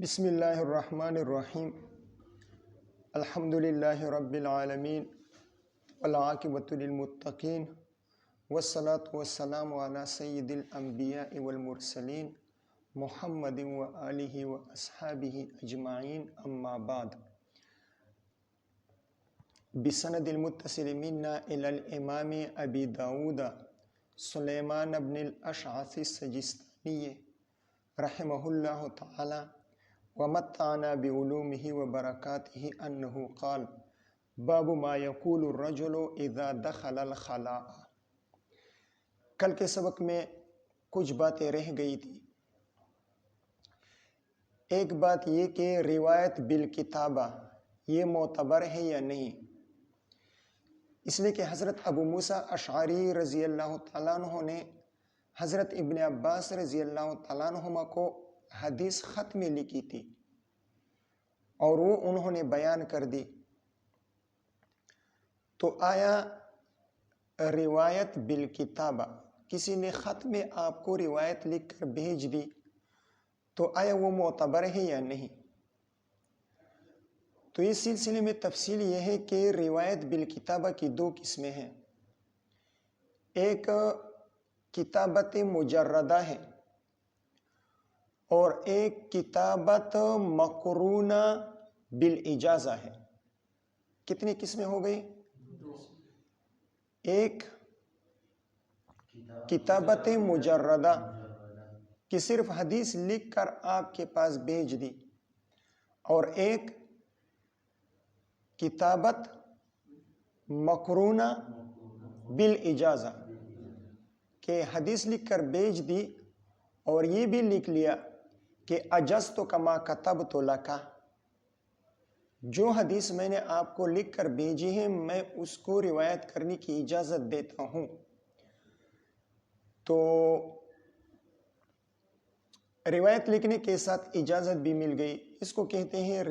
بسم اللہ الرحمن الرحیم الحمد للہ رب العالمین والعاقبۃ للمتقین والصلاة والسلام علی سید الانبیاء والمرسلین محمد وآلہ واصحابہ اجمعین اما بعد بسند المتصل منا الی الامام ابی داود سلیمان بن الاشعث السجستانی رحمہ اللہ تعالی ومتعنا بعلومه وبرکاتہ انہ قال باب ما یقول الرجل اذا دخل الخلاء۔ کل کے سبق میں کچھ باتیں رہ گئی تھی۔ ایک بات یہ کہ روایت بالکتابہ یہ معتبر ہے یا نہیں، اس لیے کہ حضرت ابو موسیٰ اشعری رضی اللہ تعالیٰ عنہ نے حضرت ابن عباس رضی اللہ تعالیٰ عنہما کو حدیث خط میں لکھی تھی اور وہ انہوں نے بیان کر دی، تو آیا روایت بالکتابہ کسی نے خط میں آپ کو روایت لکھ کر بھیج دی تو آیا وہ معتبر ہے یا نہیں؟ تو اس سلسلے میں تفصیل یہ ہے کہ روایت بالکتابہ کی دو قسمیں ہیں، ایک کتابت مجردہ ہے اور ایک کتابت مقرونہ بالاجازہ ہے۔ کتنی قسمیں ہو گئی؟ ایک کتابت مجردہ کہ صرف حدیث لکھ کر آپ کے پاس بھیج دی، اور ایک کتابت مقرونہ بالاجازہ کہ حدیث لکھ کر بھیج دی اور یہ بھی لکھ لیا کہ اجزت کما کتبت لک، جو حدیث میں نے آپ کو لکھ کر بھیجی ہے میں اس کو روایت کرنے کی اجازت دیتا ہوں۔ تو روایت لکھنے کے ساتھ اجازت بھی مل گئی، اس کو کہتے ہیں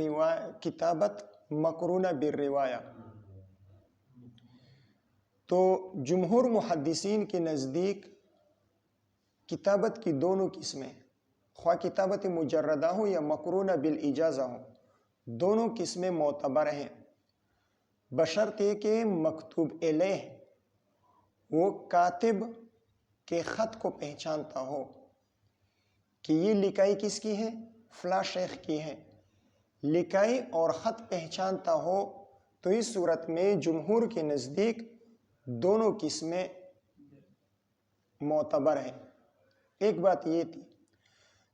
کتابت مقرونہ بالروایہ۔ تو جمہور محدثین کے نزدیک کتابت کی دونوں قسمیں، خواہ کتابت مجردہ ہو یا مقرونہ بالاجازہ ہو، دونوں قسمیں معتبر ہیں، بشرطے کہ مکتوب الیہ وہ کاتب کے خط کو پہچانتا ہو کہ یہ لکائی کس کی ہے، فلاں شیخ کی ہے، لکائی اور خط پہچانتا ہو تو اس صورت میں جمہور کے نزدیک دونوں قسمیں معتبر ہیں۔ ایک بات یہ تھی۔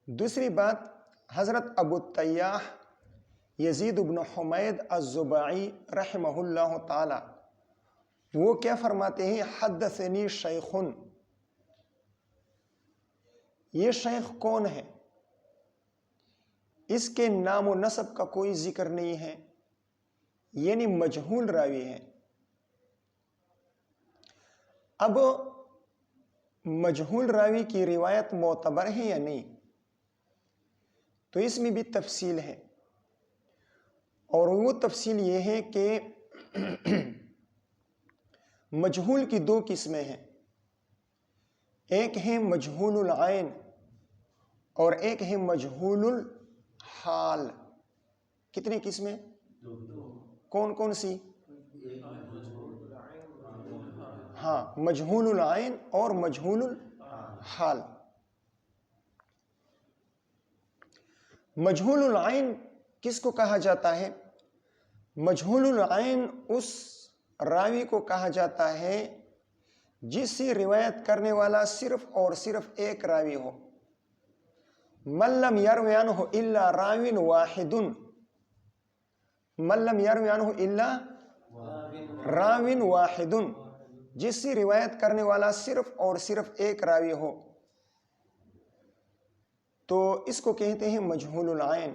دوسری بات، حضرت ابو التیاح یزید بن حمید الزباعی رحمہ اللہ تعالی وہ کیا فرماتے ہیں؟ حدثنی شیخن، یہ شیخ کون ہے؟ اس کے نام و نسب کا کوئی ذکر نہیں ہے، یعنی مجہول راوی ہے۔ اب مجہول راوی کی روایت معتبر ہے یا نہیں، تو اس میں بھی تفصیل ہے، اور وہ تفصیل یہ ہے کہ مجہول کی دو قسمیں ہیں، ایک ہے مجہول العین اور ایک ہے مجہول الحال۔ کتنی قسمیں؟ کون کون سی؟ ہاں، مجہول العین اور مجہول الحال۔ مجہول العین کس کو کہا جاتا ہے؟ مجہول العین اس راوی کو کہا جاتا ہے جس سے روایت کرنے والا صرف اور صرف ایک راوی ہو۔ من لم یروی عنہ الا راو واحد، من لم یروی عنہ الا راو واحد، جس سے روایت کرنے والا صرف اور صرف ایک راوی ہو تو اس کو کہتے ہیں مجہول العین۔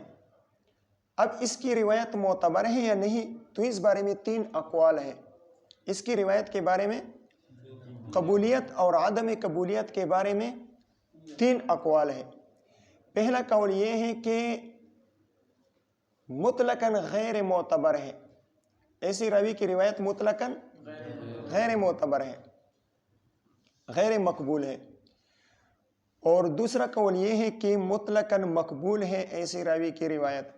اب اس کی روایت معتبر ہے یا نہیں، تو اس بارے میں تین اقوال ہیں۔ اس کی روایت کے بارے میں، قبولیت اور عدم قبولیت کے بارے میں تین اقوال ہیں۔ پہلا قول یہ ہے کہ مطلقاً غیر معتبر ہے، ایسی راوی کی روایت مطلقاً غیر معتبر ہے، غیر مقبول ہے۔ اور دوسرا قول یہ ہے کہ مطلقاً مقبول ہے ایسے راوی کی روایت،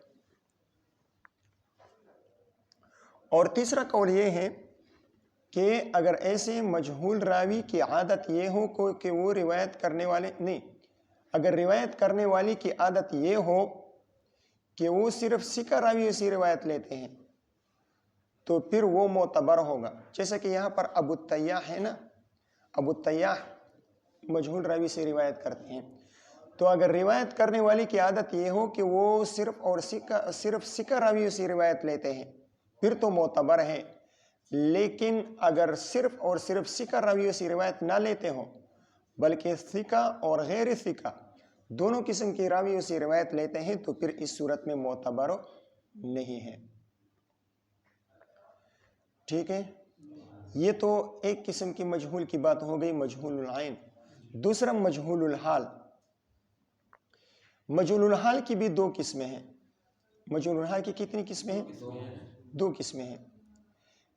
اور تیسرا قول یہ ہے کہ اگر ایسے مجہول راوی کی عادت یہ ہو کہ وہ روایت کرنے والے نہیں، اگر روایت کرنے والی کی عادت یہ ہو کہ وہ صرف ثقہ راویوں سے روایت لیتے ہیں تو پھر وہ معتبر ہوگا. جیسا کہ یہاں پر ابو التیاح ہے نا، ابو التیاح مجہول راوی سے روایت کرتے ہیں، تو اگر روایت کرنے والی کی عادت یہ ہو کہ وہ صرف ثقہ راویوں سے روایت لیتے ہیں پھر تو معتبر ہے. لیکن اگر صرف اور صرف ثقہ راویوں سے روایت نہ لیتے ہوں بلکہ ثقہ اور غیر ثقہ دونوں قسم کی راویوں سے روایت لیتے ہیں تو پھر اس صورت میں معتبر نہیں ہے. ٹھیک ہے، یہ تو ایک قسم کی مجہول کی بات ہو گئی، مجہول العین. دوسرا مجہول الحال. مجہول الحال کی بھی دو قسمیں ہیں. مجہول الحال کی کتنی قسمیں ہیں؟ دو قسمیں ہیں.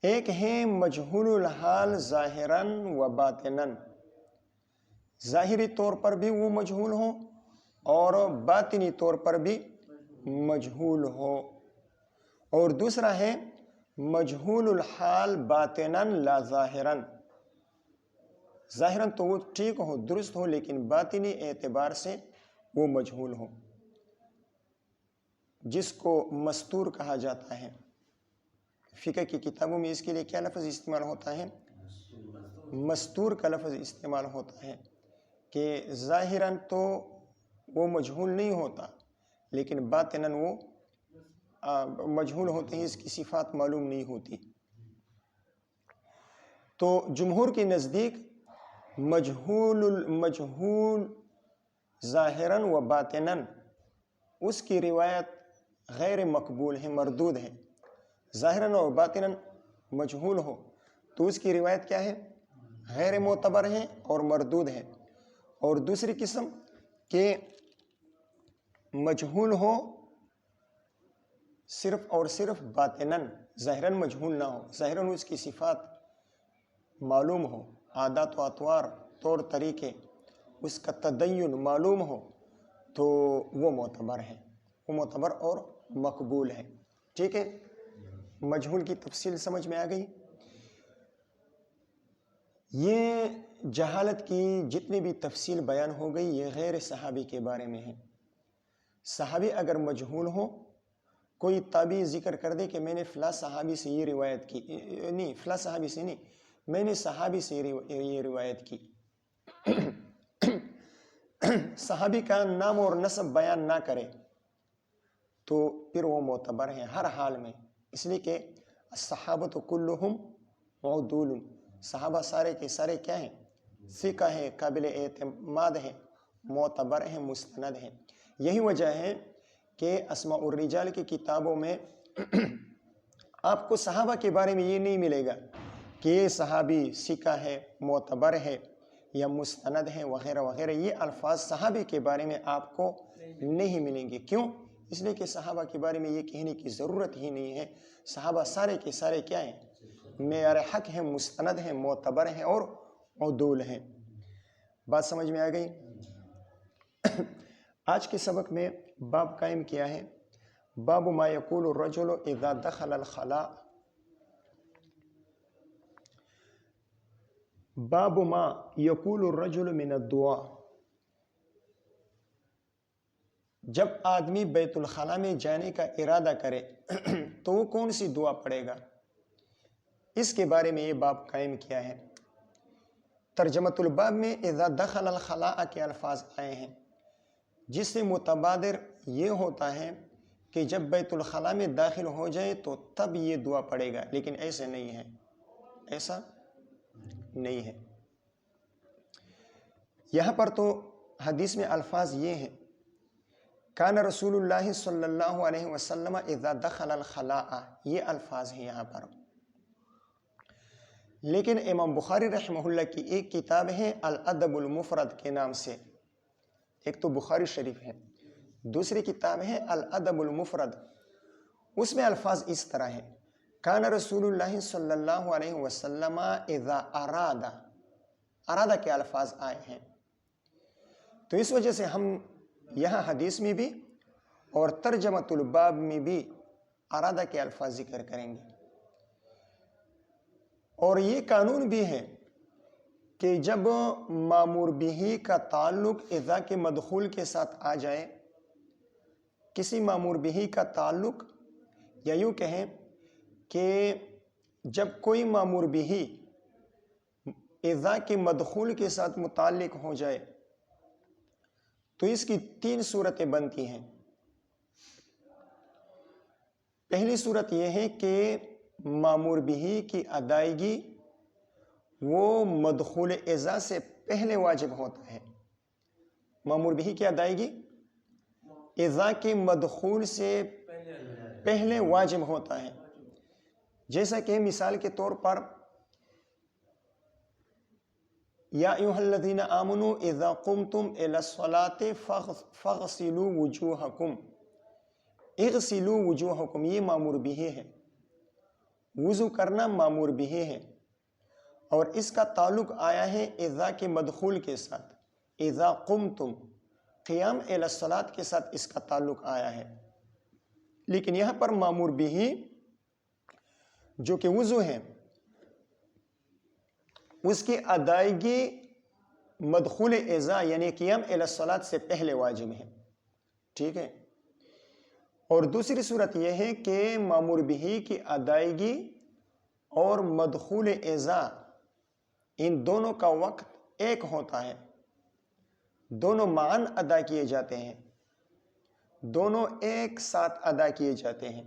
ایک ہے مجہول الحال ظاہراً و باطناً، ظاہری طور پر بھی وہ مجہول ہو اور باطنی طور پر بھی مجہول ہو. اور دوسرا ہے مجہول الحال باطناً لا ظاہراً، ظاہراً تو وہ ٹھیک ہو، درست ہو، لیکن باطنی اعتبار سے وہ مجہول ہو، جس کو مستور کہا جاتا ہے. فقہ کی کتابوں میں اس کے لیے کیا لفظ استعمال ہوتا ہے؟ مستور کا لفظ استعمال ہوتا ہے کہ ظاہراً تو وہ مجہول نہیں ہوتا لیکن باطناً وہ مجہول ہوتے ہیں، اس کی صفات معلوم نہیں ہوتی. تو جمہور کے نزدیک مجہول ظاہراً و باطناً اس کی روایت غیر مقبول ہے، مردود ہے. ظاہراً و باطناً مجہول ہو تو اس کی روایت کیا ہے؟ غیر معتبر ہے اور مردود ہے. اور دوسری قسم کہ مجہول ہو صرف اور صرف باطناً، ظاہراً مجہول نہ ہو، ظاہراً اس کی صفات معلوم ہو، عادات و اطوار، طور طریقے، اس کا تدین معلوم ہو تو وہ معتبر ہے، وہ معتبر اور مقبول ہے. ٹھیک ہے، مجہول کی تفصیل سمجھ میں آ گئی. یہ جہالت کی جتنی بھی تفصیل بیان ہو گئی یہ غیر صحابی کے بارے میں ہے. صحابی اگر مجہول ہو، کوئی تابعی ذکر کر دے کہ میں نے فلاں صحابی سے یہ روایت کی، نہیں فلاں صحابی سے نہیں، میں نے صحابی سے یہ روایت کی، صحابی کا نام اور نسب بیان نہ کرے تو پھر وہ معتبر ہے ہر حال میں. اس لیے کہ الصحابۃ کلہم عدول، صحابہ سارے کے سارے کیا ہیں؟ ثقہ ہیں، قابل اعتماد ہیں، معتبر ہیں، مستند ہیں. یہی وجہ ہے کہ اسماء الرجال کی کتابوں میں آپ کو صحابہ کے بارے میں یہ نہیں ملے گا کہ یہ صحابی ثقہ ہے، معتبر ہے یا مستند ہے وغیرہ وغیرہ. یہ الفاظ صحابی کے بارے میں آپ کو نہیں ملیں گے. کیوں؟ اس لیے کہ صحابہ کے بارے میں یہ کہنے کی ضرورت ہی نہیں ہے. صحابہ سارے کے سارے کیا ہیں؟ معیار حق ہیں، مستند ہیں، معتبر ہیں اور عدول ہیں. بات سمجھ میں آ گئی؟ آج کے سبق میں باب قائم کیا ہے، باب ما یقول الرجل اذا دخل الخلاء. باب ما یقول الرجل من الدعاء، جب آدمی بیت الخلاء میں جانے کا ارادہ کرے تو وہ کون سی دعا پڑھے گا، اس کے بارے میں یہ باب قائم کیا ہے. ترجمۃ الباب میں اذا دخل الخلاء کے الفاظ آئے ہیں جس سے متبادر یہ ہوتا ہے کہ جب بیت الخلاء میں داخل ہو جائے تو تب یہ دعا پڑھے گا، لیکن ایسے نہیں ہے، ایسا نہیں ہے. یہاں پر تو حدیث میں الفاظ یہ ہیں، کان رسول اللہ صلی اللہ علیہ وسلم اذا دخل الخلاء، یہ الفاظ ہیں یہاں پر. لیکن امام بخاری رحمہ اللہ کی ایک کتاب ہے الادب المفرد کے نام سے، ایک تو بخاری شریف ہے، دوسری کتاب ہے الادب المفرد. اس میں الفاظ اس طرح ہیں، کان رسول اللہ صلی اللہ علیہ وسلم اذا اراد کے الفاظ آئے ہیں تو اس وجہ سے ہم یہاں حدیث میں بھی اور ترجمۃ الباب میں بھی ارادہ کے الفاظ ذکر کریں گے. اور یہ قانون بھی ہے کہ جب مامور بہ کا تعلق اذا کے مدخول کے ساتھ آ جائے، کسی مامور بہ کا تعلق، یا یوں کہیں کہ جب کوئی مامور بہ اذا کے مدخول کے ساتھ متعلق ہو جائے تو اس کی 3 صورتیں بنتی ہیں. پہلی صورت یہ ہے کہ مامور بہ کی ادائیگی وہ مدخول اذا سے پہلے واجب ہوتا ہے. مامور بہ کی ادائیگی اذا کے مدخول سے پہلے واجب ہوتا ہے. جیسا کہ مثال کے طور پر یا ایھا الذین آمنوا اذا قمتم الی الصلاۃ فاغسلوا وجوہکم. اغسلوا وجوہکم یہ مامور بہ ہے، وضو کرنا مامور بہ ہے، اور اس کا تعلق آیا ہے اذا کے مدخول کے ساتھ. اذا قمتم، قیام الی الصلاۃ کے ساتھ اس کا تعلق آیا ہے. لیکن یہاں پر مامور بہ جو کہ وضو ہے، اس کی ادائیگی مدخول اذا یعنی قیام الی الصلاۃ سے پہلے واجب ہے. ٹھیک ہے. اور دوسری صورت یہ ہے کہ مامور بہ کی ادائیگی اور مدخول اذا ان دونوں کا وقت ایک ہوتا ہے، دونوں معاً ادا کیے جاتے ہیں، دونوں ایک ساتھ ادا کیے جاتے ہیں.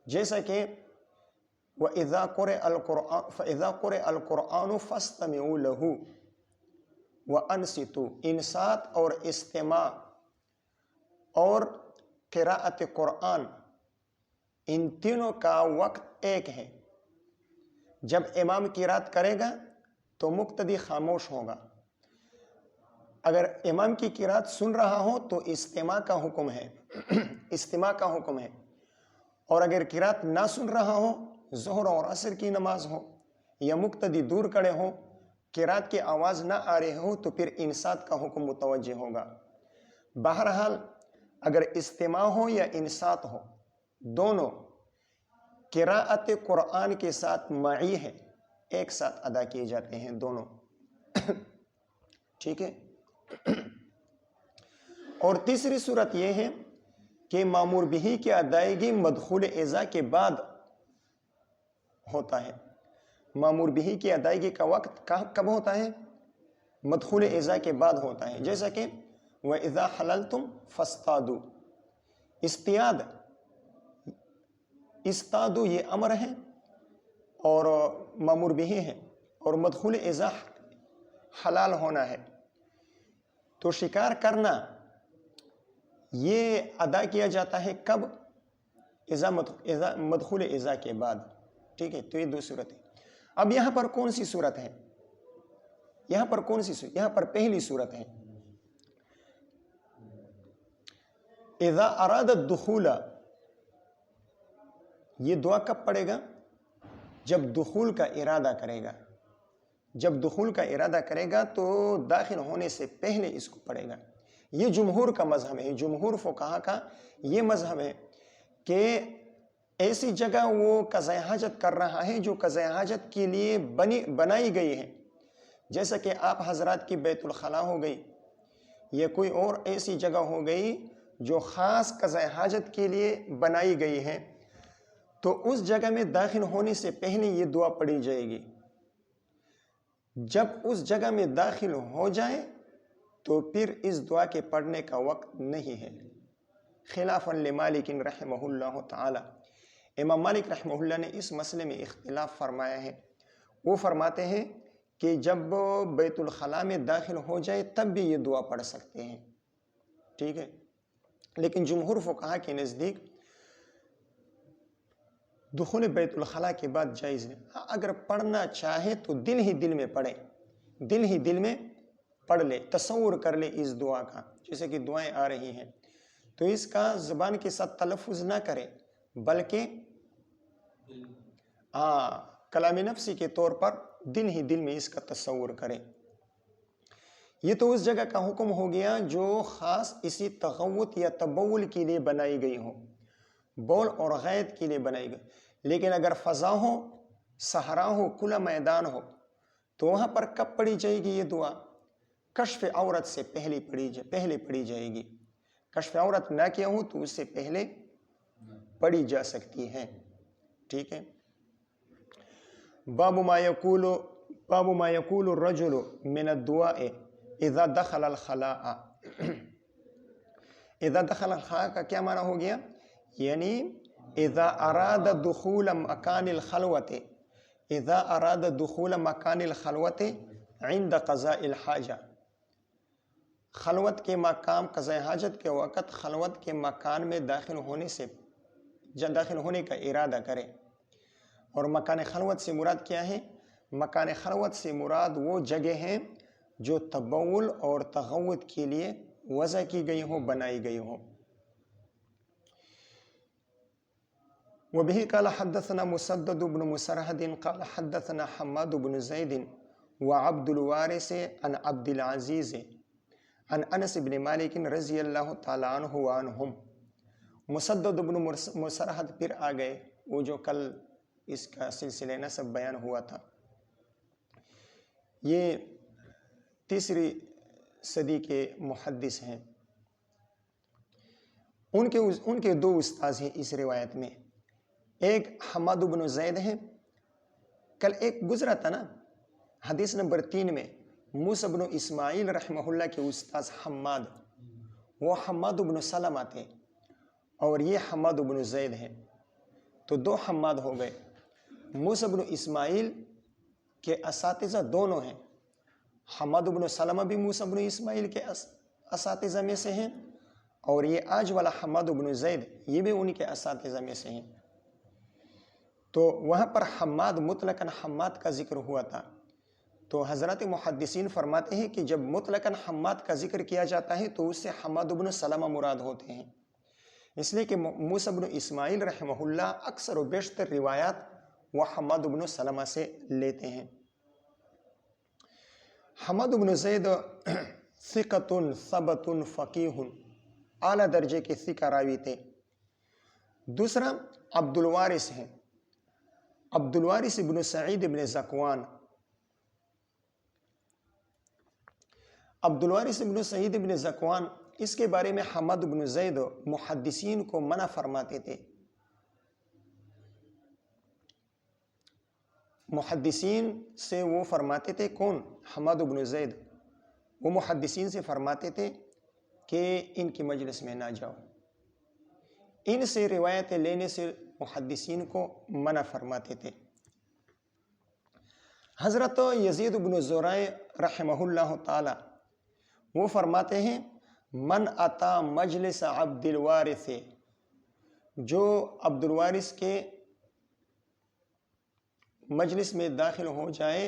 جیسا کہ وَإِذَا قُرِئَ الْقُرْآنُ فَاسْتَمِعُوا لَهُ وَأَنصِتُوا. انصات اور استماع اور قراءت قرآن ان تینوں کا وقت ایک ہے. جب امام قرات کرے گا تو مقتدی خاموش ہوگا. اگر امام کی قرات سن رہا ہو تو استماع کا حکم ہے استماع کا حکم ہے. اور اگر قرات نہ سن رہا ہو، ظہر اور عصر کی نماز ہو یا مقتدی دور کھڑے ہو، قرات کی آواز نہ آ رہی ہو، تو پھر انصات کا حکم متوجہ ہوگا. بہرحال اگر استماع ہو یا انصات ہو، دونوں قراءت قرآن کے ساتھ معی ہے، ایک ساتھ ادا کیے جاتے ہیں دونوں. ٹھیک ہے. اور تیسری صورت یہ ہے کہ مامور بہ کی ادائیگی مدخول اذا کے بعد ہوتا ہے. مامور بہ کی ادائیگی کا وقت کب ہوتا ہے؟ مدخول اذا کے بعد ہوتا ہے. جیسا کہ وَإِذَا حَلَلْتُمْ فَاصْطَادُوا. اصطیاد، استادو یہ امر ہے اور مامور بہ ہے، اور مدخول اذا حلال ہونا ہے. تو شکار کرنا یہ ادا کیا جاتا ہے کب؟ مدخول اذا کے بعد. ٹھیک ہے. تو یہ 2 صورت ہے. اب یہاں پر کون سی صورت ہے؟ یہاں پر کون سی صورت؟ یہاں پر پہلی صورت ہے اذا اراد الدخول. یہ دعا کب پڑے گا؟ جب دخول کا ارادہ کرے گا. جب دخول کا ارادہ کرے گا تو داخل ہونے سے پہلے اس کو پڑھے گا. یہ جمہور کا مذہب ہے، جمہور فقہا کا یہ مذہب ہے کہ ایسی جگہ وہ قضاء حاجت کر رہا ہے جو قضاء حاجت کے لیے بنائی گئی ہے. جیسا کہ آپ حضرات کی بیت الخلاء ہو گئی یا کوئی اور ایسی جگہ ہو گئی جو خاص قضاء حاجت کے لیے بنائی گئی ہے، تو اس جگہ میں داخل ہونے سے پہلے یہ دعا پڑھی جائے گی. جب اس جگہ میں داخل ہو جائے تو پھر اس دعا کے پڑھنے کا وقت نہیں ہے. خلافاً لمالک رحمہ اللہ تعالی. امام مالک رحمہ اللہ نے اس مسئلے میں اختلاف فرمایا ہے. وہ فرماتے ہیں کہ جب بیت الخلاء میں داخل ہو جائے تب بھی یہ دعا پڑھ سکتے ہیں. ٹھیک ہے. لیکن جمہور فقہا کے نزدیک دخول بیت الخلاء کے بعد جائز ہے. اگر پڑھنا چاہے تو دل ہی دل میں پڑھے، دل ہی دل میں پڑھ لے، تصور کر لے اس دعا کا. جیسے کہ دعائیں آ رہی ہیں تو اس کا زبان کے ساتھ تلفظ نہ کرے، بلکہ کلام نفسی کے طور پر دل ہی دل میں اس کا تصور کرے. یہ تو اس جگہ کا حکم ہو گیا جو خاص اسی تغوط یا تبول کے لیے بنائی گئی ہو، بول اور غائط کے لیے بنائی گئی۔ لیکن اگر فضا ہو، صحرا ہو، کھلا میدان ہو، تو وہاں پر کب پڑھی جائے گی یہ دعا؟ کشف عورت سے پہلے پڑھی جائے گی۔ کشف عورت نہ کیا ہو تو اس سے پہلے پڑھی جا سکتی ہے، ٹھیک ہے۔ باب ما یقول الرجل من الدعاء اذا دخل الخلاء۔ اذا دخل الخلاء کا کیا معنی ہو گیا؟ یعنی اذا اراد دخول مکان الخلوت، اذا اراد دخول مکان الخلوت عند قضاء الحاجہ، خلوت کے مقام قضاء حاجت کے وقت خلوت کے مکان میں داخل ہونے کا ارادہ کرے۔ اور مکان خلوت سے مراد کیا ہے؟ مکان خلوت سے مراد وہ جگہ ہیں جو تبول اور تغوط کے لیے وضع کی گئی ہوں، بنائی گئی ہوں۔ وبه قال حدثنا مسدد بن مسرهد قال حدثنا حماد بن زيد وعبد الوارث عن عبد العزيز عن انس بن مالک رضی اللہ تعالی عنہ وعنہم۔ مسدد بن مسرہد پھر آ گئے، وہ جو کل اس کا سلسلہ نسب بیان ہوا تھا۔ یہ 3 صدی کے محدث ہیں۔ ان کے 2 استاذ ہیں اس روایت میں، ایک حماد بن زید ہیں، کل ایک گزرا تھا نا حدیث نمبر 3 میں، موسیٰ بن اسماعیل رحمہ اللہ کے استاذ حماد، وہ حماد بن سلمہ تھے، اور یہ حماد بن زید ہیں، تو 2 حماد ہو گئے۔ موسیٰ بن اسماعیل کے اساتذہ دونوں ہیں، حماد بن سلمہ بھی موسیٰ بن اسماعیل کے اساتذہ میں سے ہیں، اور یہ آج والا حماد بن زید یہ بھی ان کے اساتذہ میں سے ہیں۔ تو وہاں پر حماد مطلقاً حماد کا ذکر ہوا تھا، تو حضرات محدثین فرماتے ہیں کہ جب مطلقاً حماد کا ذکر کیا جاتا ہے تو اس سے حماد بن سلمہ مراد ہوتے ہیں، اس لیے کہ موسیٰ بن اسماعیل رحمہ اللہ اکثر و بیشتر روایات وہ حماد بن سلمہ سے لیتے ہیں۔ حماد بن زید ثقۃ ثبت فقیہ، اعلیٰ درجے کے ثقہ راوی تھے۔ دوسرا عبد الوارث ہیں، عبد الوارث بن سعید بن ذکوان۔ عبد الوارث بن سعید بن ذکوان، اس کے بارے میں حماد بن زید محدثین کو منع فرماتے تھے۔ محدثین سے وہ فرماتے تھے، کون؟ حماد بن زید، وہ محدثین سے فرماتے تھے کہ ان کی مجلس میں نہ جاؤ، ان سے روایتیں لینے سے محدثین کو منع فرماتے تھے۔ حضرت یزید بن زرع رحمہ اللہ تعالی وہ فرماتے ہیں، من اتا مجلس عبد الوارث، جو عبد الوارث کے مجلس میں داخل ہو جائے،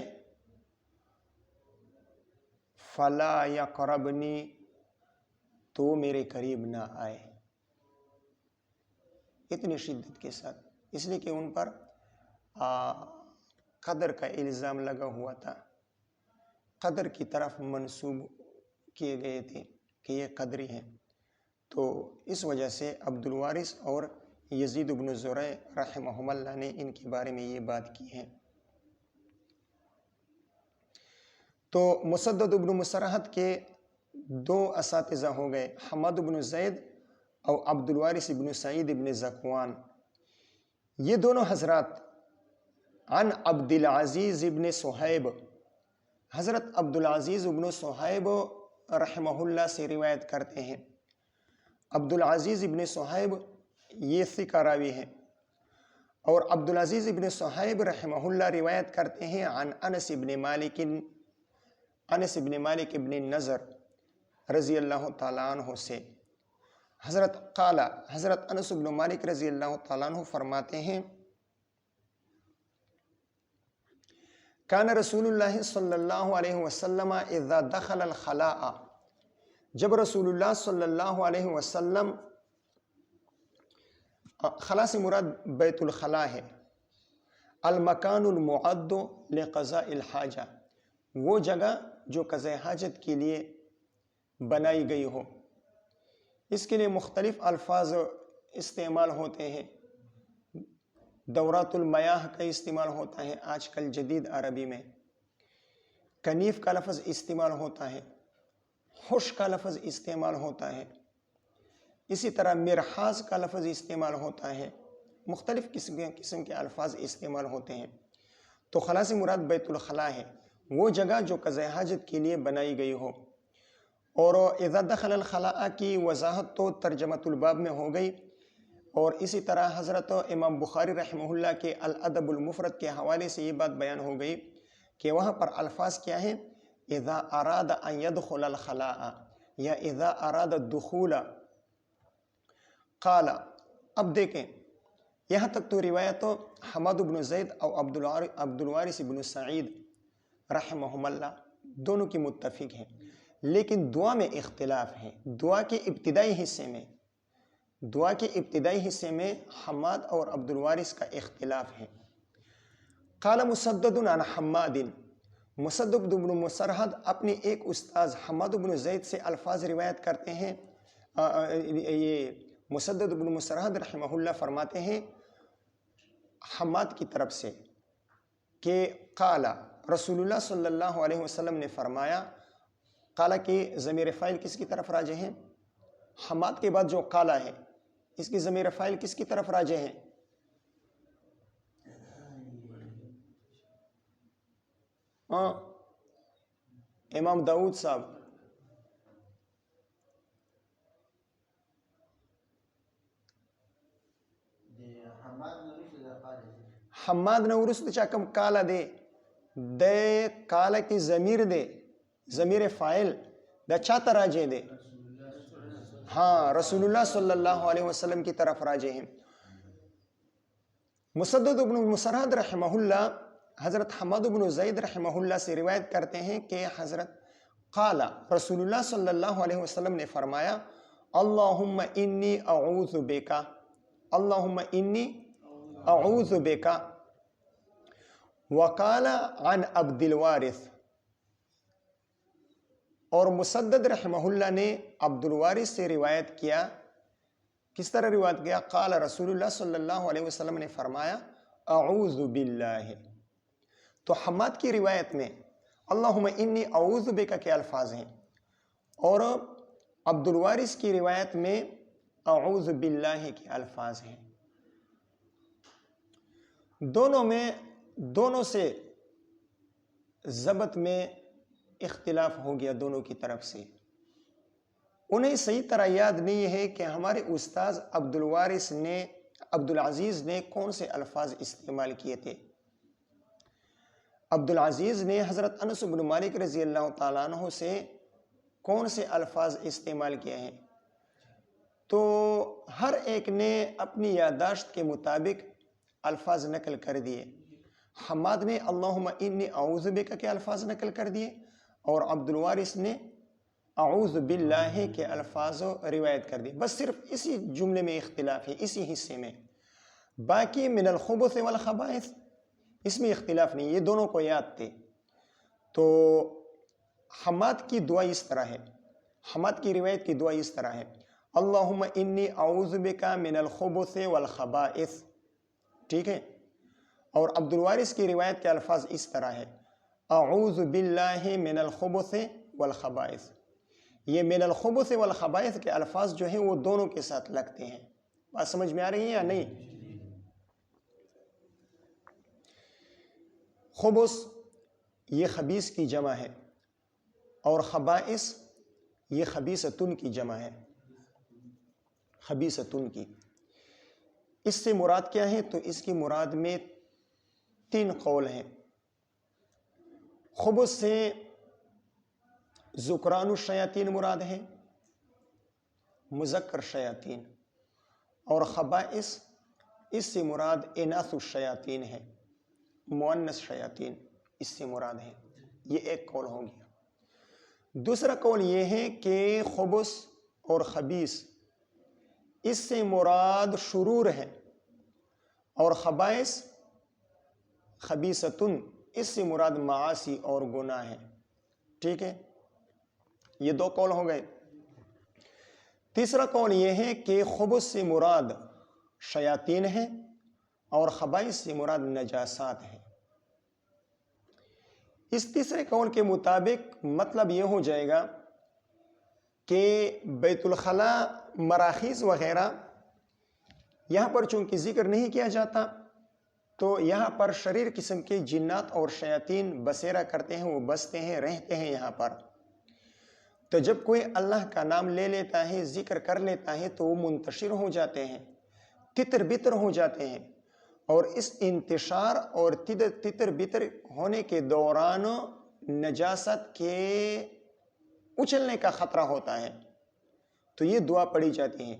فلا یقربنی، تو میرے قریب نہ آئے، اتنی شدت کے ساتھ، اس لیے کہ ان پر قدر کا الزام لگا ہوا تھا، قدر کی طرف منسوب کیے گئے تھے کہ یہ قدری ہیں، تو اس وجہ سے عبد الوارث اور یزید بن زرع رحمہ اللہ نے ان کے بارے میں یہ بات کی ہے۔ تو مسدد بن مسرہد کے 2 اساتذہ ہو گئے، حماد بن زید اور عبد الوارث بن سعید بن ذکوان۔ یہ دونوں حضرات عن عبد العزیز بن صہیب، حضرت عبد العزیز بن صہیب رحمہ اللہ سے روایت کرتے ہیں۔ عبد العزیز بن صہیب یہ ثقہ راوی ہیں، اور عبد العزیز بن صہیب رحمہ اللہ روایت کرتے ہیں عن انس بن مالک، انس بن مالک بن نضر رضی اللہ تعالیٰ عنہ سے، حضرت انس بن مالک رضی اللہ تعالیٰ عنہ فرماتے ہیں، کان رسول اللہ صلی اللہ علیہ وسلم اذا دخل الخلاء، جب رسول اللہ صلی اللہ علیہ وسلم، خلا سے مراد بیت الخلاء ہے، المکان المعد لقضاء الحاجہ، وہ جگہ جو قضاء حاجت کے لیے بنائی گئی ہو۔ اس کے لیے مختلف الفاظ استعمال ہوتے ہیں۔ دورات المیاہ کا استعمال ہوتا ہے آج کل جدید عربی میں، کنیف کا لفظ استعمال ہوتا ہے، حش کا لفظ استعمال ہوتا ہے، اسی طرح مرحاض کا لفظ استعمال ہوتا ہے، مختلف قسم کے الفاظ استعمال ہوتے ہیں۔ تو خلا سے مراد بیت الخلا ہے، وہ جگہ جو قضاء حاجت کے لیے بنائی گئی ہو۔ اور اذا دخل الخلاء کی وضاحت تو ترجمۃ الباب میں ہو گئی، اور اسی طرح حضرت امام بخاری رحمہ اللہ کے الادب المفرد کے حوالے سے یہ بات بیان ہو گئی کہ وہاں پر الفاظ کیا ہیں؟ اذا اراد ان يدخل الخلاء یا اذا اراد الدخول قال۔ اب دیکھیں یہاں تک تو روایت حماد بن زید اور عبد الوارث بن سعید رحمہم اللہ دونوں کی متفق ہیں، لیکن دعا میں اختلاف ہے۔ دعا کے ابتدائی حصے میں حماد اور عبد الوارث کا اختلاف ہے۔ قال مسدد عن حماد، مسدد بن مسرحد اپنے ایک استاذ حماد بن زید سے الفاظ روایت کرتے ہیں۔ یہ مسدد بن مسرحد رحمہ اللہ فرماتے ہیں حماد کی طرف سے کہ قال رسول اللہ صلی اللہ علیہ وسلم نے فرمایا۔ قال کی ضمیر فاعل کس کی طرف راجع ہے؟ حماد کے بعد جو قال ہے اس کی ضمیر فاعل کس کی طرف راجع ہے؟ امام داؤد صاحب۔ حماد نورست چاکم کالا دے کالا کی ضمیر دے، ضمیر فاعل دا چاہتا راجع دے؟ ہاں، رسول اللہ صلی اللہ علیہ وسلم کی طرف راجع ہیں۔ مسدد بن مسرحد رحمہ اللہ حضرت حماد بن زید رحمہ اللہ سے روایت کرتے ہیں کہ حضرت قال رسول اللہ صلی اللہ علیہ وسلم نے فرمایا اللہم انی اعوذ بکا، اللہم انی اعوذ بکا۔ وقال عن عبد الوارث، اور مسدد رحمہ اللہ نے عبد الوارث سے روایت کیا۔ کس طرح روایت کیا؟ قال رسول اللہ صلی اللہ علیہ وسلم نے فرمایا اعوذ باللہ۔ تو حماد کی روایت میں اللہم انی اعوذ بک کے الفاظ ہیں، اور عبد الوارث کی روایت میں اعوذ باللہ کے الفاظ ہیں۔ دونوں سے ضبط میں اختلاف ہو گیا دونوں کی طرف سے۔ انہیں صحیح طرح یاد نہیں ہے کہ ہمارے استاذ عبد العزیز نے کون سے الفاظ استعمال کیے تھے۔ عبد العزیز نے حضرت انس بن مالک رضی اللہ تعالیٰ عنہ سے کون سے الفاظ استعمال کیے ہیں؟ تو ہر ایک نے اپنی یادداشت کے مطابق الفاظ نقل کر دیے۔ حماد نے اللہم انی اعوذ بک کے الفاظ نقل کر دیے، اور عبد الوارث نے اعوذ باللہ کے الفاظ روایت کر دیے۔ بس صرف اسی جملے میں اختلاف ہے، اسی حصے میں۔ باقی من الخبث والخبائث اس میں اختلاف نہیں، یہ دونوں کو یاد تھے۔ تو حماد کی دعا اس طرح ہے، حماد کی روایت کی دعا اس طرح ہے اللہم انی اعوذ بک من الخبث والخبائث، ٹھیک ہے؟ اور عبد الوارث کی روایت کے الفاظ اس طرح ہے اعوذ باللہ من الخبث والخبائث۔ یہ من الخبث والخبائث کے الفاظ جو ہیں وہ دونوں کے ساتھ لگتے ہیں۔ بات سمجھ میں آ رہی ہے یا نہیں؟ خبث یہ خبیث کی جمع ہے، اور خبائث یہ خبیثتن کی جمع ہے، خبیثتن کی۔ اس سے مراد کیا ہے؟ تو اس کی مراد میں 3 قول ہیں۔ خبث سے ذکران الشیاطین مراد ہے، مذکر شیاطین، اور خبائث اس سے مراد اناث الشیاطین ہے، مؤنث شیاطین اس سے مراد ہے۔ یہ ایک قول ہو گیا۔ دوسرا قول یہ ہے کہ خبث اور خبیث اس سے مراد شرور ہے، اور خبائث خبیثتن اس سے مراد معاصی اور گناہ ہے۔ ٹھیک ہے، یہ دو قول ہو گئے۔ تیسرا قول یہ ہے کہ خبث سے مراد شیاطین ہے اور خبائث سے مراد نجاسات ہے۔ اس تیسرے قول کے مطابق مطلب یہ ہو جائے گا کہ بیت الخلاء، مراخیز وغیرہ یہاں پر چونکہ ذکر نہیں کیا جاتا، تو یہاں پر شریر قسم کے جنات اور شیاطین بسیرا کرتے ہیں، وہ بستے ہیں، رہتے ہیں یہاں پر۔ تو جب کوئی اللہ کا نام لے لیتا ہے، ذکر کر لیتا ہے، تو وہ منتشر ہو جاتے ہیں، تتر بتر ہو جاتے ہیں، اور اس انتشار اور تتر بتر ہونے کے دوران نجاست کے اچھلنے کا خطرہ ہوتا ہے۔ تو یہ دعا پڑھی جاتی ہے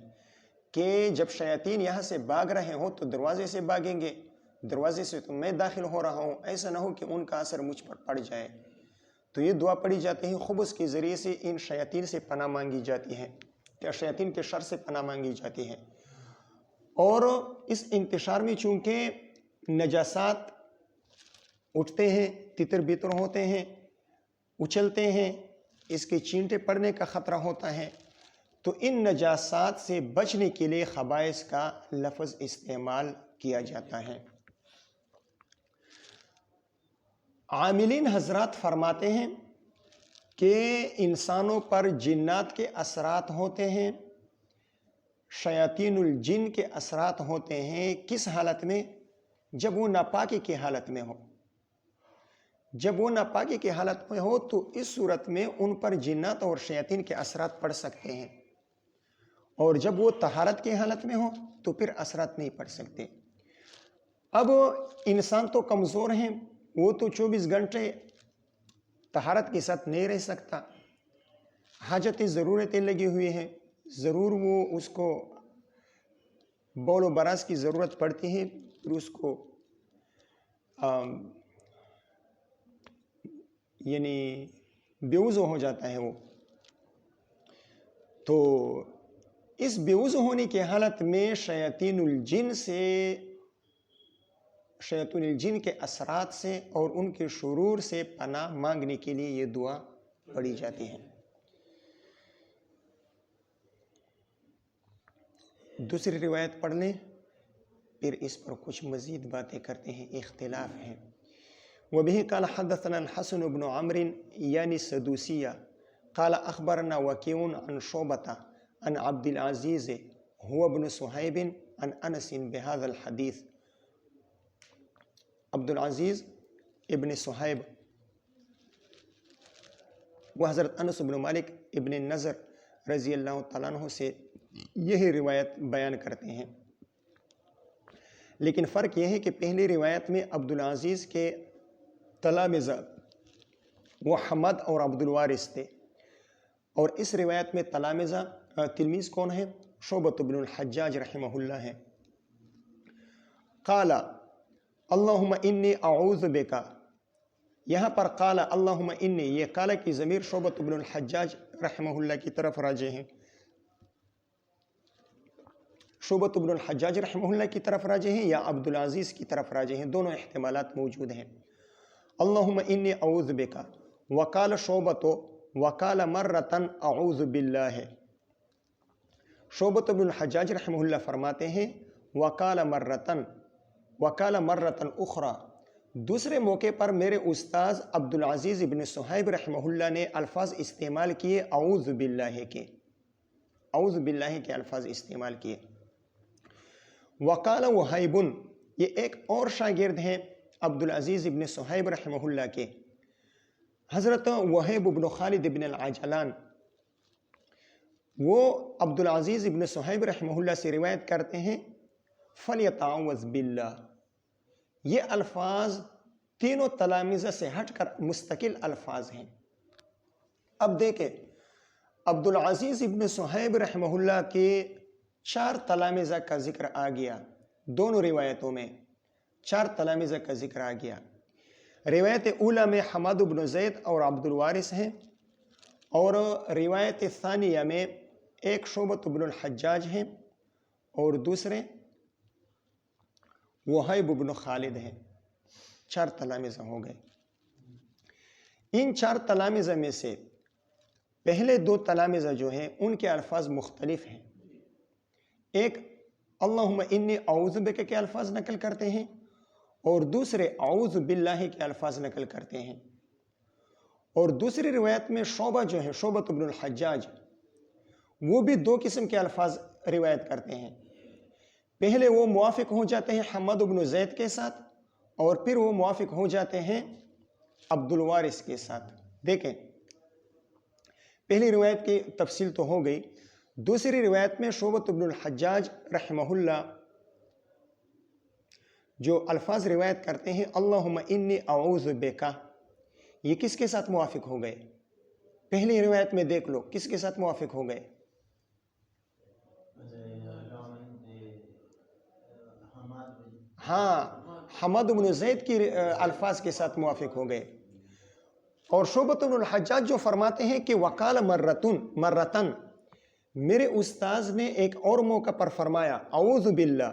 کہ جب شیاطین یہاں سے بھاگ رہے ہوں تو دروازے سے بھاگیں گے، دروازے سے تو میں داخل ہو رہا ہوں، ایسا نہ ہو کہ ان کا اثر مجھ پر پڑ جائے۔ تو یہ دعا پڑھی جاتی ہے، خبث کے ذریعے سے ان شیاطین سے پناہ مانگی جاتی ہے، یا شیاطین کے شر سے پناہ مانگی جاتی ہے۔ اور اس انتشار میں چونکہ نجاسات اٹھتے ہیں، تتر بتر ہوتے ہیں، اچھلتے ہیں، اس کے چینٹے پڑنے کا خطرہ ہوتا ہے، تو ان نجاسات سے بچنے کے لیے خبائث کا لفظ استعمال کیا جاتا ہے۔ عاملین حضرات فرماتے ہیں کہ انسانوں پر جنات کے اثرات ہوتے ہیں، شیاطین الجن کے اثرات ہوتے ہیں۔ کس حالت میں؟ جب وہ ناپاکی کی حالت میں ہو۔ جب وہ ناپاکی کی حالت میں ہو تو اس صورت میں ان پر جنات اور شیاطین کے اثرات پڑ سکتے ہیں، اور جب وہ طہارت کی حالت میں ہو تو پھر اثرات نہیں پڑ سکتے۔ اب انسان تو کمزور ہیں، وہ تو 24 گھنٹے طہارت کے ساتھ نہیں رہ سکتا، حاجتیں ضرورتیں لگی ہوئی ہیں، ضرور وہ اس کو بول و براز کی ضرورت پڑتی ہے، پھر اس کو یعنی بے وضو ہو جاتا ہے وہ۔ تو اس بے وضو ہونے کی حالت میں شیاطین الجن کے اثرات سے اور ان کے شرور سے پناہ مانگنے کے لیے یہ دعا پڑھی جاتی ہے۔ دوسری روایت پڑھ لیں، پھر اس پر کچھ مزید باتیں کرتے ہیں، اختلاف ہے۔ وبه قال حدثنا الحسن بن عمرو يعني السدوسية قال أخبرنا وكيع عن شعبة عن عبد العزيز هو ابن صهيب عن أنس بهذا الحديث۔ عبد العزیز ابن صہیب وہ حضرت انس بن مالک ابن نضر رضی اللہ تعالیٰ عنہ سے یہی روایت بیان کرتے ہیں، لیکن فرق یہ ہے کہ پہلی روایت میں عبد العزیز کے تلامذہ وہ حمد اور عبد الوارث تھے، اور اس روایت میں تلمیذ کون ہے؟ شعبۃ بن الحجاج رحمہ اللہ ہے۔ قال اللہم انی اعوذ بکا، یہاں پر قال اللہم انی، یہ قال کی ضمیر شعبۃ بن الحجاج رحمہ اللہ کی طرف راجع ہے، شعبۃ بن الحجاج رحمہ اللہ کی طرف راجع ہیں یا عبد العزیز کی طرف راجع ہیں، دونوں احتمالات موجود ہیں۔ اللہم انی اعوذ بکا، وقال شعبۃ وقال مرتن اعوذ باللہ، شعبۃ بن الحجاج رحمہ اللہ فرماتے ہیں وقال مرتن اخرى، دوسرے موقع پر میرے استاذ عبد العزیز ابن صہیب رحمہ اللہ نے الفاظ استعمال کیے اعوذ باللہ کے الفاظ استعمال کیے۔ وقال وہیب، یہ ایک اور شاگرد ہیں عبد العزیز ابن صہیب رحمہ اللہ کے، حضرت وہیب ابن خالد ابن العجلان، وہ عبد العزیز ابن صہیب رحمہ اللہ سے روایت کرتے ہیں فَلْيَتَعَوَّذْ بِاللَّهِ، یہ الفاظ تینوں تلامذہ سے ہٹ کر مستقل الفاظ ہیں۔ اب دیکھیں عبد العزیز ابن صہیب رحمہ اللہ کے 4 تلامذہ کا ذکر آ گیا، دونوں روایتوں میں 4 تلامذہ کا ذکر آ گیا۔ روایت اولا میں حماد بن زید اور عبد الوارث ہیں، اور روایت ثانیہ میں ایک شعبۃ بن الحجاج ہیں اور دوسرے وہیب بن خالد ہیں، 4 تلامذہ ہو گئے۔ ان 4 تلامذہ میں سے پہلے 2 تلامذہ جو ہیں ان کے الفاظ مختلف ہیں. ایک اللہم انی اعوذ بک کے الفاظ نقل کرتے ہیں اور دوسرے اعوذ باللہ کے الفاظ نقل کرتے ہیں. اور دوسری روایت میں شعبہ جو ہے، شعبۃ بن الحجاج، وہ بھی 2 قسم کے الفاظ روایت کرتے ہیں. پہلے وہ موافق ہو جاتے ہیں حماد بن زید کے ساتھ اور پھر وہ موافق ہو جاتے ہیں عبد الوارث کے ساتھ. دیکھیں، پہلی روایت کی تفصیل تو ہو گئی. دوسری روایت میں شعبۃ بن الحجاج رحمہ اللہ جو الفاظ روایت کرتے ہیں اللہم انی اعوذ بکا، یہ کس کے ساتھ موافق ہو گئے؟ پہلی روایت میں دیکھ لو کس کے ساتھ موافق ہو گئے؟ ہاں، حماد بن زید کی الفاظ کے ساتھ موافق ہو گئے. اور شعبۃ بن الحجاج جو فرماتے ہیں کہ وقال مرتن، میرے استاذ نے ایک اور موقع پر فرمایا اعوذ باللہ،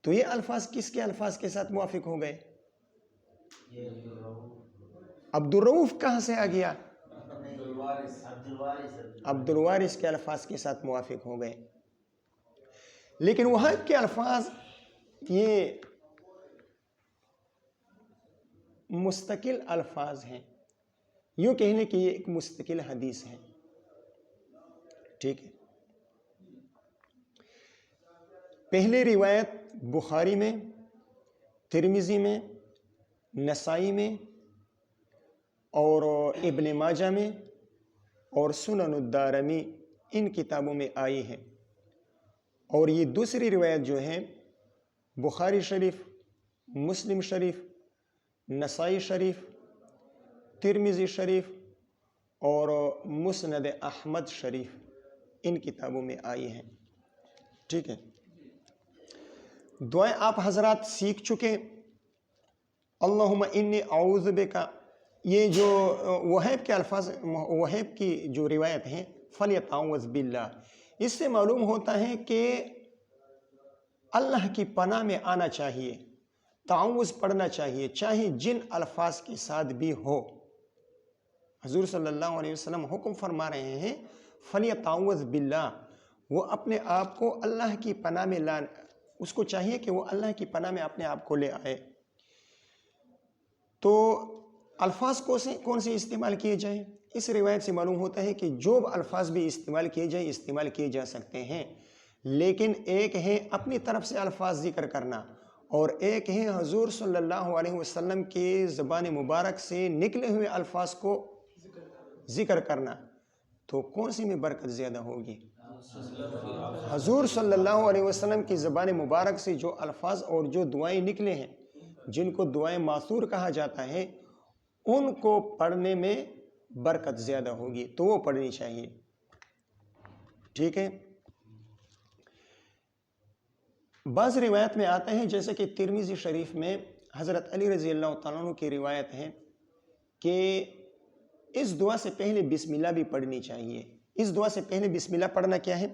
تو یہ الفاظ کس کے الفاظ کے ساتھ موافق ہو گئے؟ عبد الرؤف کہاں سے آ گیا؟ عبد الوارث کے الفاظ کے ساتھ موافق ہو گئے. لیکن وہاں کے الفاظ یہ مستقل الفاظ ہیں، یوں کہنے کہ یہ ایک مستقل حدیث ہے. ٹھیک ہے. پہلی روایت بخاری میں، ترمذی میں، نسائی میں اور ابن ماجہ میں اور سنن الدارمی ان کتابوں میں آئی ہے. اور یہ دوسری روایت جو ہے بخاری شریف، مسلم شریف، نسائی شریف، ترمذی شریف اور مسند احمد شریف ان کتابوں میں آئی ہیں. ٹھیک ہے. دعائیں آپ حضرات سیکھ چکے. اللہم انی اعوذ بکا، یہ جو وہیب کے الفاظ، وہیب کی جو روایت ہیں فلیتعوذ باللہ، اس سے معلوم ہوتا ہے کہ اللہ کی پناہ میں آنا چاہیے، تعوذ پڑھنا چاہیے، چاہے جن الفاظ کے ساتھ بھی ہو. حضور صلی اللہ علیہ وسلم حکم فرما رہے ہیں فلیتعوذ باللہ، وہ اپنے آپ کو اللہ کی پناہ میں اس کو چاہیے کہ وہ اللہ کی پناہ میں اپنے آپ کو لے آئے. تو الفاظ کون سے استعمال کیے جائیں؟ اس روایت سے معلوم ہوتا ہے کہ جو الفاظ بھی استعمال کیے جا سکتے ہیں، لیکن ایک ہے اپنی طرف سے الفاظ ذکر کرنا اور ایک ہے حضور صلی اللہ علیہ وسلم کے زبان مبارک سے نکلے ہوئے الفاظ کو ذکر کرنا. تو کون سی میں برکت زیادہ ہوگی؟ حضور صلی اللہ علیہ وسلم کی زبان مبارک سے جو الفاظ اور جو دعائیں نکلے ہیں، جن کو دعائیں ماثور کہا جاتا ہے، ان کو پڑھنے میں برکت زیادہ ہوگی، تو وہ پڑھنی چاہیے. ٹھیک ہے. بعض روایت میں آتا ہے جیسے کہ ترمذی شریف میں حضرت علی رضی اللہ تعالیٰ عنہ کی روایت ہے کہ اس دعا سے پہلے بسم اللہ بھی پڑھنی چاہیے. اس دعا سے پہلے بسم اللہ پڑھنا کیا ہے؟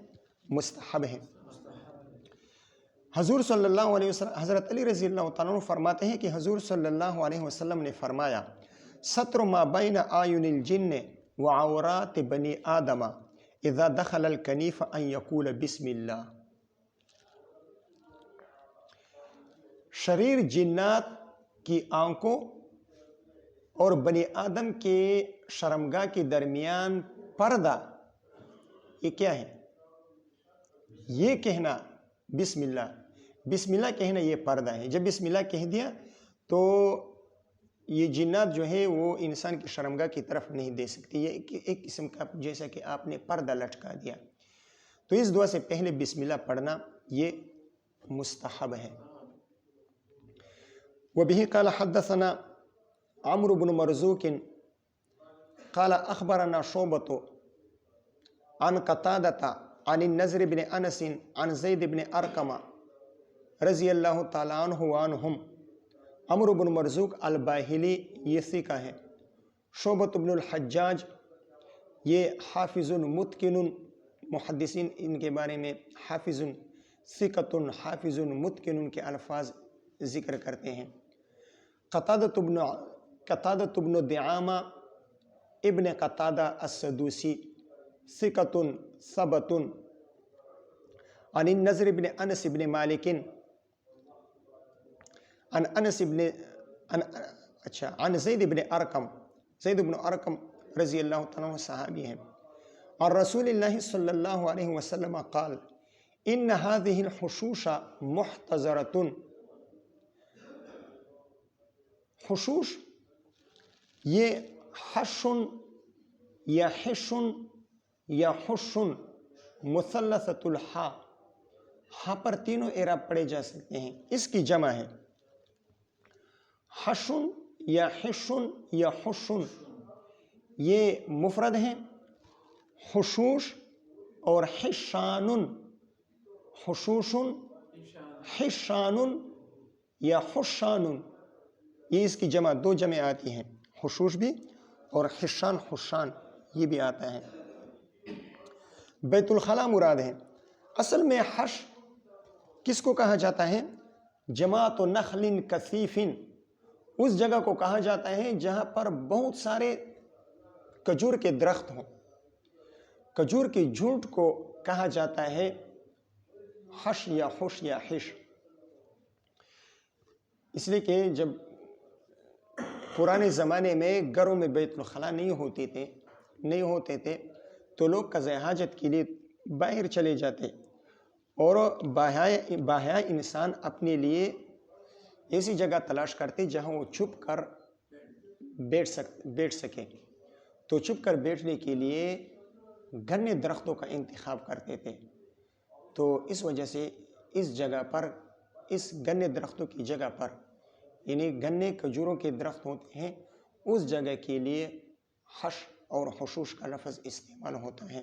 مستحب ہے. حضور صلی اللہ علیہ وسلم، حضرت علی رضی اللہ تعالیٰ عنہ فرماتے ہیں کہ حضور صلی اللہ علیہ وسلم نے فرمایا ستر ما بین آیون الجن وعورات بنی آدم اذا دخل الکنیف ان یقول بسم اللہ. شریر جنات کی آنکھوں اور بنی آدم کے شرمگاہ کے درمیان پردہ، یہ کیا ہے؟ یہ کہنا بسم اللہ، بسم اللہ کہنا یہ پردہ ہے. جب بسم اللہ کہہ دیا تو یہ جنات جو ہے وہ انسان کی شرمگاہ کی طرف نہیں دے سکتی. یہ ایک قسم کا جیسا کہ آپ نے پردہ لٹکا دیا. تو اس دعا سے پہلے بسم اللہ پڑھنا یہ مستحب ہے. وبه قال حدثنا عمرو بن مرزوق قال اخبرنا شعبة عن قتادة عن النضر بن انس عن زید بن ارقم رضی اللہ تعالیٰ عنہ وعنہم. عمرو بن مرزوق الباہلی یہ ثقہ ہے. شعبۃ بن الحجاج یہ حافظ متقن، محدثین ان کے بارے میں حافظ ثقۃ حافظ متقن کے الفاظ ذکر کرتے ہیں. قتادۃ بن دعامہ ابن قتادہ السدوسی ثقۃ ثبت عن النضر بن انس بن مالک عن انس بن عن زید بن ارقم رضی اللہ تعالیٰ عنہ صحابی ہیں، اور رسول اللہ صلی اللہ علیہ وسلم قال ان هذه الحشوش محتضرۃ. حشوش یہ حشن یا حشن یا حشن مثلثۃ الحاء، ہاں پر تینوں اعراب پڑھے جا سکتے ہیں، اس کی جمع ہے حشن یا حشن یا حشن، یہ مفرد ہیں. حشوش اور حشان، حشوش حشان یا حشان، یہ اس کی جمع، دو جمع آتی ہیں، حشوش بھی اور حشان حشان یہ بھی آتا ہے. بیت الخلاء مراد ہے. اصل میں حش کس کو کہا جاتا ہے؟ جماعت نخل کثیف، اس جگہ کو کہا جاتا ہے جہاں پر بہت سارے کھجور کے درخت ہوں. کھجور کی جھونٹ کو کہا جاتا ہے حش یا حش یا حش. اس لیے کہ جب پرانے زمانے میں گھروں میں بیت الخلاء نہیں ہوتے تھے تو لوگ قضاء حاجت کے لیے باہر چلے جاتے، اور باہیا انسان اپنے لیے ایسی جگہ تلاش کرتے جہاں وہ چھپ کر بیٹھ سکے. تو چھپ کر بیٹھنے کے لیے گھنے درختوں کا انتخاب کرتے تھے. تو اس وجہ سے اس جگہ پر، اس گھنے درختوں کی جگہ پر، یعنی گھنے کھجوروں کے درخت ہوتے ہیں، اس جگہ کے لیے حش اور حشوش کا لفظ استعمال ہوتا ہے.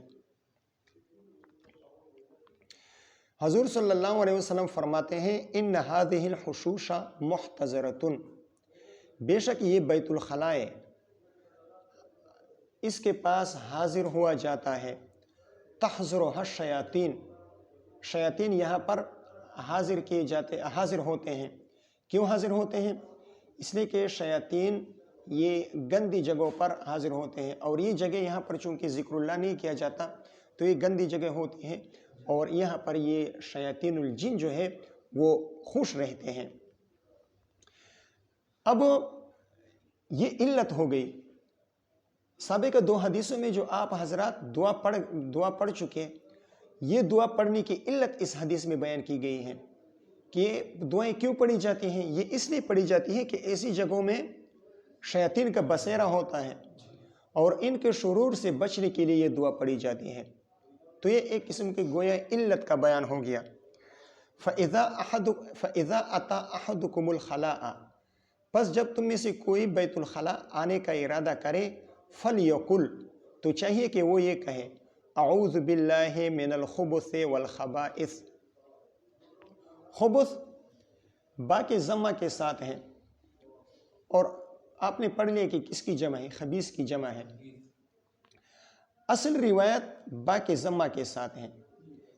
حضور صلی اللہ علیہ وسلم فرماتے ہیں ان هذه الحشوش محتضرۃ، بے شک یہ بیت الخلاء اس کے پاس حاضر ہوا جاتا ہے. تحضرها الشیاطین، شیاطین یہاں پر حاضر ہوتے ہیں. کیوں حاضر ہوتے ہیں؟ اس لیے کہ شیاطین یہ گندی جگہوں پر حاضر ہوتے ہیں، اور یہ جگہ یہاں پر چونکہ ذکر اللہ نہیں کیا جاتا تو یہ گندی جگہ ہوتی ہے، اور یہاں پر یہ شیاطین الجن جو ہے وہ خوش رہتے ہیں. اب یہ علت ہو گئی. سابق دو حدیثوں میں جو آپ حضرات دعا پڑھ چکے، یہ دعا پڑھنے کی علت اس حدیث میں بیان کی گئی ہے کہ دعائیں کیوں پڑھی جاتی ہیں. یہ اس لیے پڑھی جاتی ہیں کہ ایسی جگہوں میں شیاطین کا بسیرا ہوتا ہے، اور ان کے شرور سے بچنے کے لیے یہ دعا پڑھی جاتی ہے. تو یہ ایک قسم کی گویا علت کا بیان ہو گیا. فَإِذَا أَتَى أَحَدُكُمُ الْخَلَاءَ، پس جب تم میں سے کوئی بیت الخلاء آنے کا ارادہ کرے، فَلْيَقُلْ، تو چاہیے کہ وہ یہ کہے اعوذ باللہ من الخبث والخبائث. خبث با کے ضمہ کے ساتھ ہے، اور آپ نے پڑھ لیا کہ کس کی جمع ہے؟ خبیث کی جمع ہے. اصل روایت با کے ضمہ کے ساتھ ہے،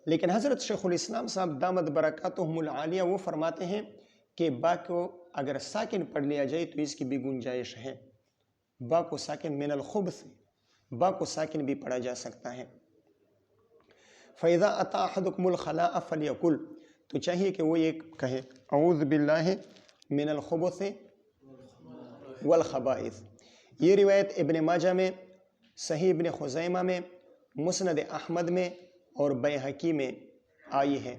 لیکن حضرت شیخ الاسلام صاحب دامت برکاتہم العالیہ وہ فرماتے ہیں کہ با کو اگر ساکن پڑھ لیا جائے تو اس کی بھی گنجائش ہے. با کو ساکن من الخبث، با کو ساکن بھی پڑھا جا سکتا ہے. فَإِذَا أَتَى أَحَدُكُمُ الْخَلَاءَ فَلْيَقُلْ، تو چاہیے کہ وہ یہ کہے اعوذ باللہ من الخبث والخبائث. یہ روایت ابن ماجہ میں، صحیح ابن خزیمہ میں، مسند احمد میں اور بیہقی میں آئی ہے.